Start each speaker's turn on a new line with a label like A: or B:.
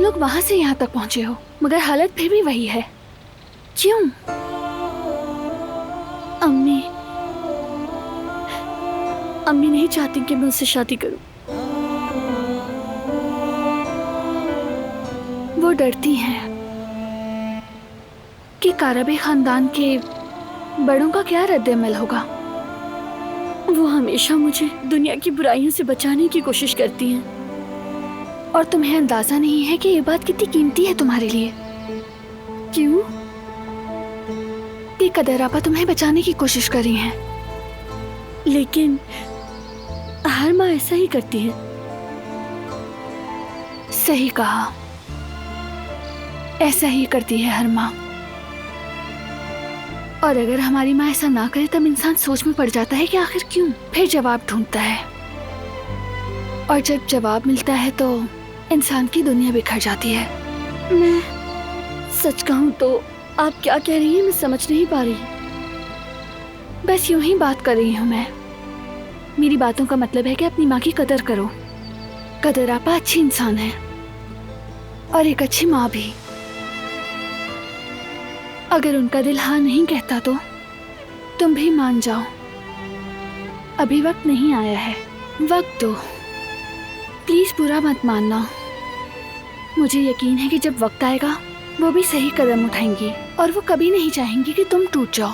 A: लोग वहां से यहाँ तक पहुंचे हो, मगर हालत फिर भी वही है। क्यों? अम्मी अम्मी नहीं चाहती कि मैं उससे शादी करूं। वो डरती हैं कि कारबे खानदान के बड़ों का क्या रद्द-ए-अमल होगा। वो हमेशा मुझे दुनिया की बुराइयों से बचाने की कोशिश करती हैं। और तुम्हें अंदाजा नहीं है कि ये बात कितनी कीमती है तुम्हारे लिए। क्यों? कि कदर आपा तुम्हें बचाने की कोशिश कर रही हैं, लेकिन हर माँ ऐसा ही करती है। सही कहा, ऐसा ही करती है हर माँ। और अगर हमारी माँ ऐसा ना करे तब इंसान सोच में पड़ जाता है कि आखिर क्यों। फिर जवाब ढूंढता है, और जब जवाब मिलता है तो इंसान की दुनिया बिखर जाती है। मैं सच कहूँ तो आप क्या कह रही हैं मैं समझ नहीं पा रही। बस यूं ही बात कर रही हूँ मैं। मेरी बातों का मतलब है कि अपनी माँ की कदर करो। कदर आपा अच्छी इंसान है और एक अच्छी माँ भी। अगर उनका दिल हाँ नहीं कहता तो तुम भी मान जाओ। अभी वक्त नहीं आया है, वक्त दो। प्लीज बुरा मत मानना। मुझे यकीन है कि जब वक्त आएगा वो भी सही कदम उठाएंगी और वो कभी नहीं चाहेंगी कि तुम टूट जाओ।